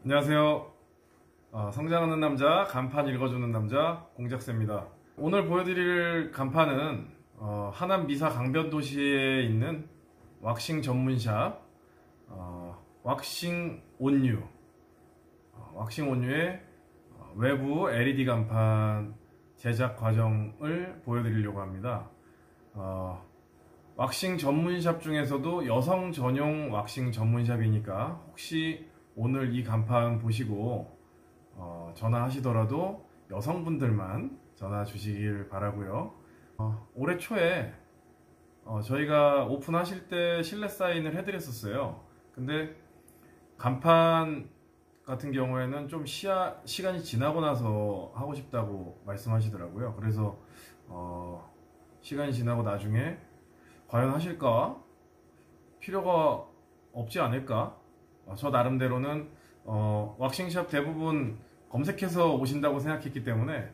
안녕하세요. 성장하는 남자, 간판 읽어주는 남자 공작새입니다. 오늘 보여드릴 간판은 하남 미사 강변도시에 있는 왁싱 전문샵 왁싱 온유 왁싱 온유의 외부 LED 간판 제작 과정을 보여드리려고 합니다. 왁싱 전문샵 중에서도 여성 전용 왁싱 전문샵이니까 혹시 오늘 이 간판 보시고 전화하시더라도 여성분들만 전화 주시길 바라고요. 올해 초에 저희가 오픈하실 때 실내 사인을 해드렸었어요. 근데 간판 같은 경우에는 좀 시간이 지나고 나서 하고 싶다고 말씀하시더라고요. 그래서 시간이 지나고 나중에 과연 하실까? 필요가 없지 않을까? 저 나름대로는 왁싱샵 대부분 검색해서 오신다고 생각했기 때문에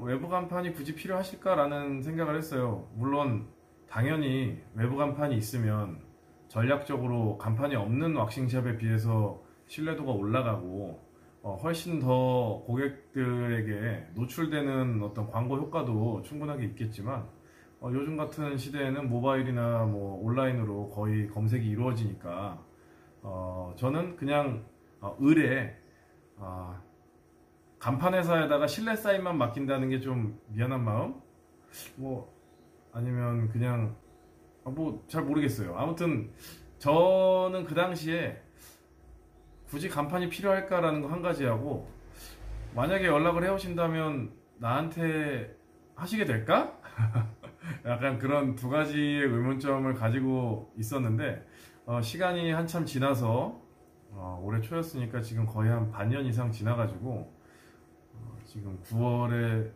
외부 간판이 굳이 필요하실까라는 생각을 했어요. 물론 당연히 외부 간판이 있으면 전략적으로 간판이 없는 왁싱샵에 비해서 신뢰도가 올라가고 훨씬 더 고객들에게 노출되는 어떤 광고 효과도 충분하게 있겠지만 요즘 같은 시대에는 모바일이나 뭐 온라인으로 거의 검색이 이루어지니까 저는 그냥 을에 간판 회사에다가 실내 사인만 맡긴다는 게 좀 미안한 마음? 뭐 아니면 그냥 뭐 잘 모르겠어요. 아무튼 저는 그 당시에 굳이 간판이 필요할까라는 거 한 가지 하고, 만약에 연락을 해오신다면 나한테 하시게 될까? 약간 그런 두 가지의 의문점을 가지고 있었는데 시간이 한참 지나서 올해 초였으니까 지금 거의 한 반년 이상 지나가지고 지금 9월에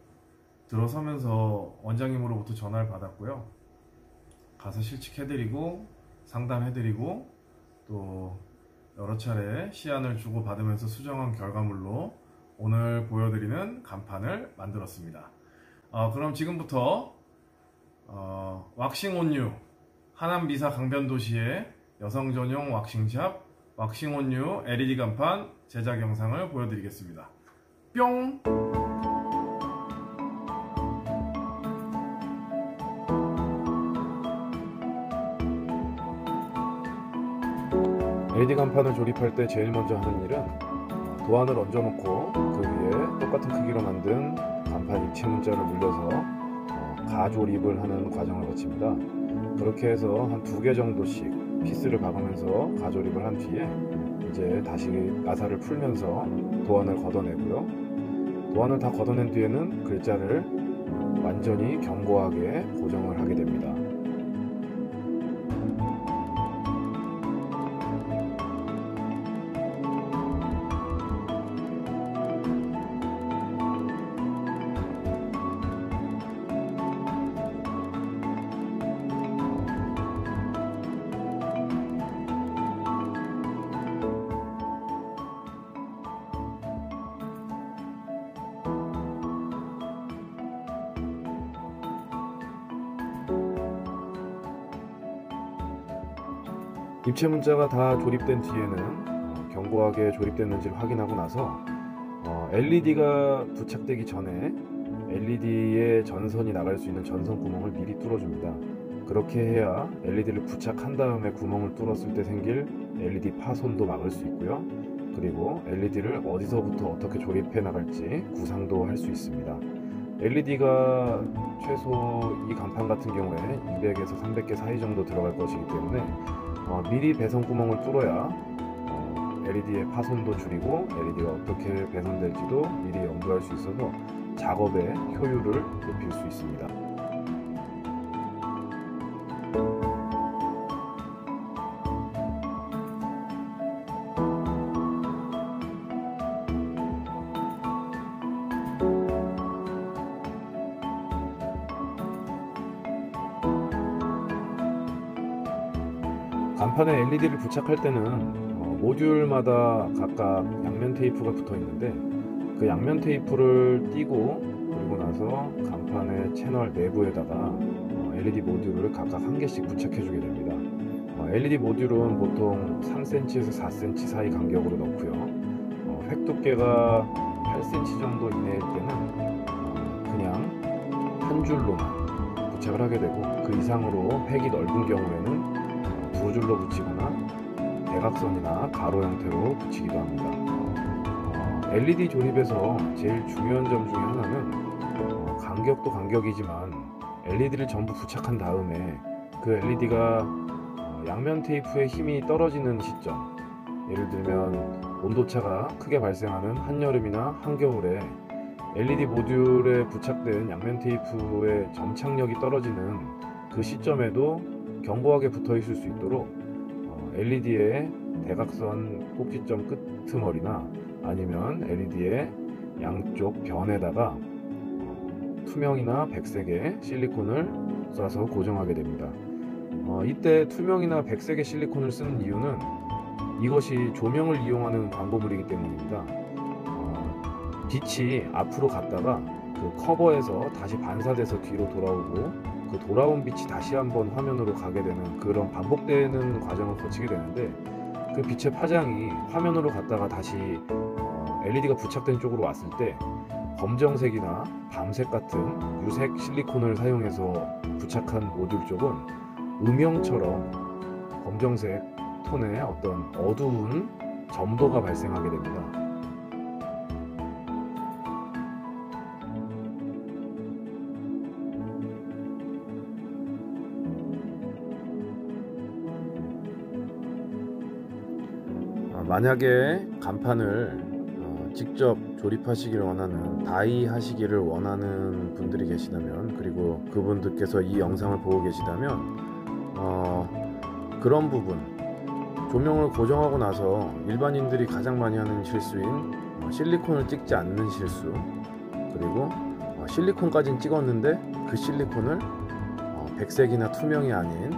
들어서면서 원장님으로부터 전화를 받았고요. 가서 실측해드리고 상담해드리고 또 여러 차례 시안을 주고 받으면서 수정한 결과물로 오늘 보여드리는 간판을 만들었습니다. 그럼 지금부터 왁싱 온유 하남 미사 강변도시의 여성 전용 왁싱샵 왁싱 온유 LED 간판 제작 영상을 보여드리겠습니다. 뿅! LED 간판을 조립할 때 제일 먼저 하는 일은 도안을 얹어놓고 그 위에 똑같은 크기로 만든 간판 입체 문자를 물려서 가조립을 하는 과정을 거칩니다. 그렇게 해서 한 2개 정도씩 피스를 박으면서 가조립을 한 뒤에 이제 다시 나사를 풀면서 도안을 걷어내고요. 도안을 다 걷어낸 뒤에는 글자를 완전히 견고하게 고정을 하게 됩니다. 입체 문자가 다 조립된 뒤에는 견고하게 조립됐는지를 확인하고 나서 LED가 부착되기 전에 LED의 전선이 나갈 수 있는 전선 구멍을 미리 뚫어줍니다. 그렇게 해야 LED를 부착한 다음에 구멍을 뚫었을 때 생길 LED 파손도 막을 수 있고요. 그리고 LED를 어디서부터 어떻게 조립해 나갈지 구상도 할 수 있습니다. LED가 최소 이 간판 같은 경우에 200에서 300개 사이 정도 들어갈 것이기 때문에 미리 배선 구멍을 뚫어야 LED의 파손도 줄이고 LED가 어떻게 배선될지도 미리 염두할 수 있어서 작업의 효율을 높일 수 있습니다. 간판에 LED를 부착할 때는 모듈마다 각각 양면 테이프가 붙어 있는데 그 양면 테이프를 띄고 그리고 나서 간판의 채널 내부에다가 LED 모듈을 각각 한 개씩 부착해 주게 됩니다. LED 모듈은 보통 3cm에서 4cm 사이 간격으로 넣고요. 획 두께가 8cm 정도 이내일 때는 그냥 한 줄로만 부착을 하게 되고, 그 이상으로 획이 넓은 경우에는 두 줄로 붙이거나 대각선이나 가로 형태로 붙이기도 합니다. LED 조립에서 제일 중요한 점 중에 하나는 간격도 간격이지만 LED를 전부 부착한 다음에 그 LED가 양면 테이프의 힘이 떨어지는 시점, 예를 들면 온도차가 크게 발생하는 한여름이나 한겨울에 LED 모듈에 부착된 양면 테이프의 점착력이 떨어지는 그 시점에도 견고하게 붙어 있을 수 있도록 LED의 대각선 꼭지점 끄트머리나 아니면 LED의 양쪽 변에다가 투명이나 백색의 실리콘을 쏴서 고정하게 됩니다. 이때 투명이나 백색의 실리콘을 쓰는 이유는 이것이 조명을 이용하는 광고물이기 때문입니다. 빛이 앞으로 갔다가 그 커버에서 다시 반사돼서 뒤로 돌아오고 그 돌아온 빛이 다시 한번 화면으로 가게 되는 그런 반복되는 과정을 거치게 되는데, 그 빛의 파장이 화면으로 갔다가 다시 LED가 부착된 쪽으로 왔을 때 검정색이나 밤색 같은 유색 실리콘을 사용해서 부착한 모듈 쪽은 음영처럼 검정색 톤의 어떤 어두운 점도가 발생하게 됩니다. 만약에 간판을 직접 조립하시기를 원하는, 다이 하시기를 원하는 분들이 계시다면, 그리고 그분들께서 이 영상을 보고 계시다면 그런 부분, 조명을 고정하고 나서 일반인들이 가장 많이 하는 실수인 실리콘을 찍지 않는 실수, 그리고 실리콘까지는 찍었는데 그 실리콘을 백색이나 투명이 아닌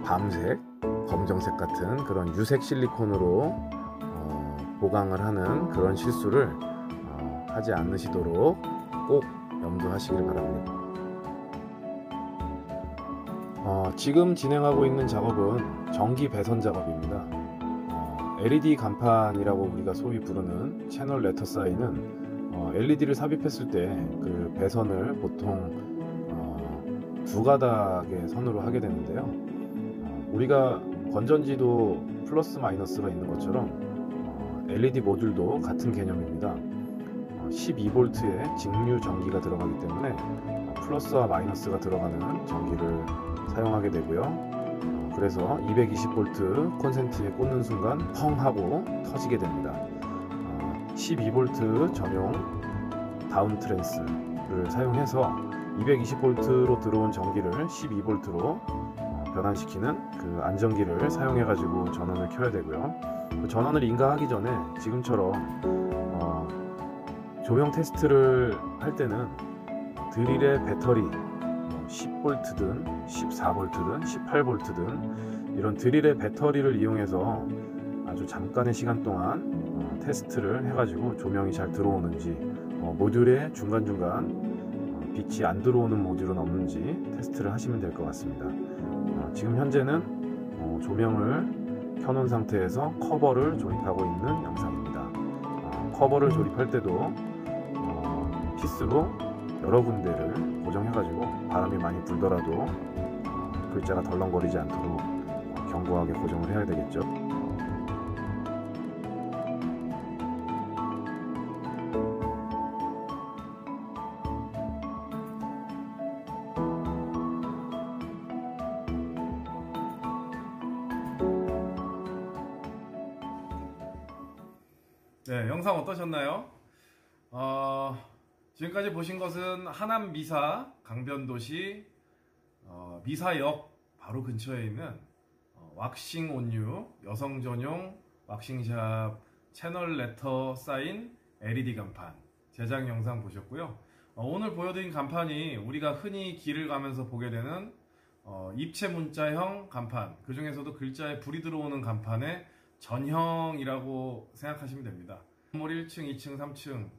밤색, 검정색 같은 그런 유색 실리콘으로 보강을 하는 그런 실수를 하지 않으시도록 꼭 염두하시길 바랍니다. 지금 진행하고 있는 작업은 전기 배선 작업입니다. LED 간판이라고 우리가 소위 부르는 채널 레터 사인은 LED를 삽입했을 때 그 배선을 보통 두 가닥의 선으로 하게 되는데요. 우리가 건전지도 플러스 마이너스가 있는 것처럼 LED 모듈도 같은 개념입니다. 12V의 직류 전기가 들어가기 때문에 플러스와 마이너스가 들어가는 전기를 사용하게 되고요. 그래서 220V 콘센트에 꽂는 순간 펑 하고 터지게 됩니다. 12V 전용 다운 트랜스를 사용해서 220V로 들어온 전기를 12V로 변환시키는 그 안전기를 사용해 가지고 전원을 켜야 되고요. 전원을 인가하기 전에 지금처럼 조명 테스트를 할 때는 드릴의 배터리 10V든 14V든 18V든 이런 드릴의 배터리를 이용해서 아주 잠깐의 시간 동안 테스트를 해가지고 조명이 잘 들어오는지, 모듈에 중간중간 빛이 안 들어오는 모듈은 없는지 테스트를 하시면 될 것 같습니다. 지금 현재는 조명을 켜놓은 상태에서 커버를 조립하고 있는 영상입니다. 커버를 조립할 때도 피스로 여러 군데를 고정해가지고 바람이 많이 불더라도 글자가 덜렁거리지 않도록 견고하게 고정을 해야 되겠죠. 네, 영상 어떠셨나요? 지금까지 보신 것은 하남 미사 강변도시 미사역 바로 근처에 있는 왁싱 온유 여성 전용 왁싱샵 채널 레터 사인 LED 간판 제작 영상 보셨고요. 오늘 보여드린 간판이 우리가 흔히 길을 가면서 보게 되는 입체 문자형 간판, 그 중에서도 글자에 불이 들어오는 간판의 전형이라고 생각하시면 됩니다. 건물 1층, 2층, 3층,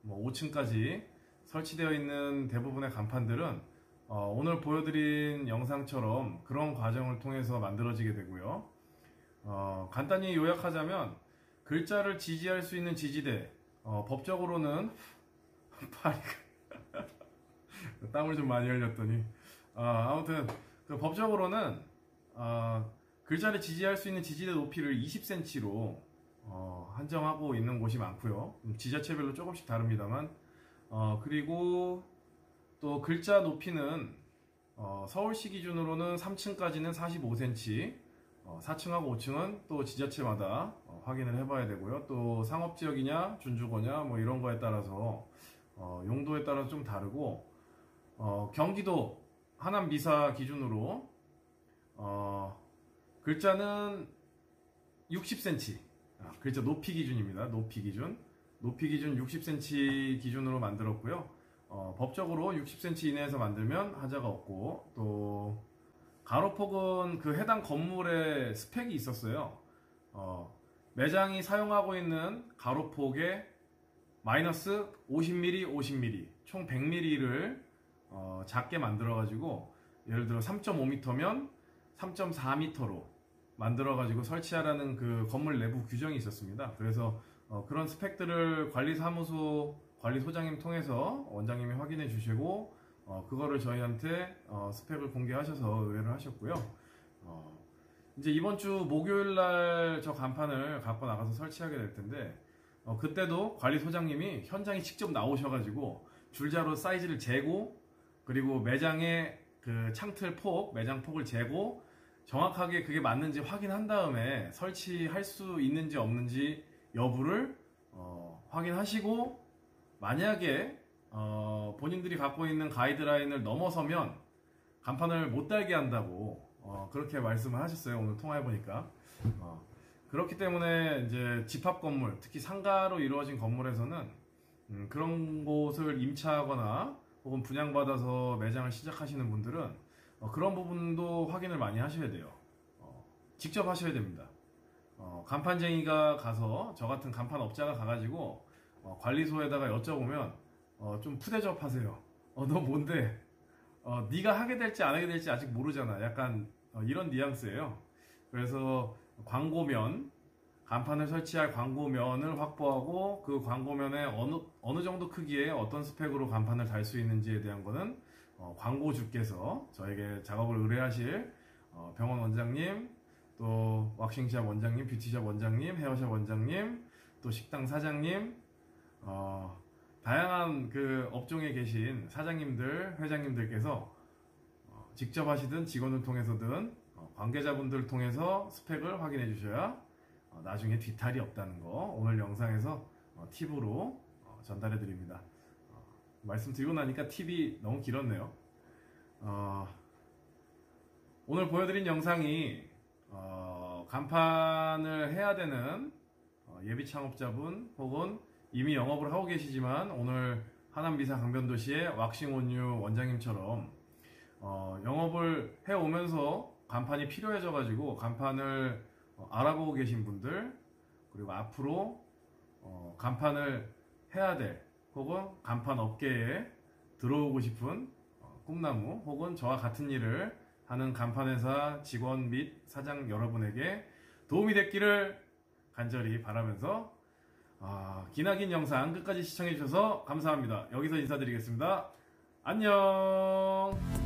5층까지 설치되어 있는 대부분의 간판들은 오늘 보여드린 영상처럼 그런 과정을 통해서 만들어지게 되고요. 간단히 요약하자면 글자를 지지할 수 있는 지지대, 법적으로는 땀을 좀 많이 흘렸더니 아무튼 법적으로는 글자를 지지할 수 있는 지지대 높이를 20cm로 한정하고 있는 곳이 많고요. 지자체별로 조금씩 다릅니다만 그리고 또 글자 높이는 서울시 기준으로는 3층까지는 45cm, 4층하고 5층은 또 지자체마다 확인을 해봐야 되고요. 또 상업지역이냐 준주거냐 뭐 이런 거에 따라서 용도에 따라서 좀 다르고 경기도 하남 미사 기준으로 글자는 60cm, 글자 높이 기준입니다. 높이 기준 60cm 기준으로 만들었고요. 법적으로 60cm 이내에서 만들면 하자가 없고, 또 가로폭은 그 해당 건물의 스펙이 있었어요. 매장이 사용하고 있는 가로폭의 마이너스 50mm, 50mm, 총 100mm를 작게 만들어가지고, 예를 들어 3.5m면 3.4m로 만들어가지고 설치하라는 그 건물 내부 규정이 있었습니다. 그래서 그런 스펙들을 관리사무소 관리소장님 통해서 원장님이 확인해 주시고 그거를 저희한테 스펙을 공개하셔서 의뢰를 하셨고요. 이제 이번 주 목요일날 저 간판을 갖고 나가서 설치하게 될 텐데 그때도 관리소장님이 현장에 직접 나오셔가지고 줄자로 사이즈를 재고, 그리고 매장의 그 창틀 폭, 매장 폭을 재고 정확하게 그게 맞는지 확인한 다음에 설치할 수 있는지 없는지 여부를 확인하시고, 만약에 본인들이 갖고 있는 가이드라인을 넘어서면 간판을 못 달게 한다고 그렇게 말씀을 하셨어요. 오늘 통화해보니까. 그렇기 때문에 이제 집합 건물, 특히 상가로 이루어진 건물에서는 그런 곳을 임차하거나 혹은 분양받아서 매장을 시작하시는 분들은 그런 부분도 확인을 많이 하셔야 돼요. 직접 하셔야 됩니다. 간판쟁이가 가서, 저 같은 간판 업자가 가가지고 관리소에다가 여쭤보면 좀 푸대접 하세요. 너 뭔데? 네가 하게 될지 안 하게 될지 아직 모르잖아. 약간 이런 뉘앙스예요. 그래서 광고면, 간판을 설치할 광고면을 확보하고 그 광고면에 어느 정도 크기의 어떤 스펙으로 간판을 달 수 있는지에 대한 거는 광고주께서 저에게 작업을 의뢰하실 병원 원장님, 또 왁싱샵 원장님, 뷰티샵 원장님, 헤어샵 원장님, 또 식당 사장님, 다양한 그 업종에 계신 사장님들, 회장님들께서 직접 하시든 직원을 통해서든 관계자분들을 통해서 스펙을 확인해 주셔야 나중에 뒤탈이 없다는 거 오늘 영상에서 팁으로 전달해 드립니다. 말씀드리고 나니까 팁이 너무 길었네요. 오늘 보여드린 영상이 간판을 해야 되는 예비 창업자분 혹은 이미 영업을 하고 계시지만 오늘 하남미사 강변도시의 왁싱온유 원장님처럼 영업을 해오면서 간판이 필요해져 가지고 간판을 알아보고 계신 분들, 그리고 앞으로 간판을 해야 될 혹은 간판 업계에 들어오고 싶은 꿈나무 혹은 저와 같은 일을 하는 간판회사 직원 및 사장 여러분에게 도움이 됐기를 간절히 바라면서 기나긴 영상 끝까지 시청해 주셔서 감사합니다. 여기서 인사드리겠습니다. 안녕.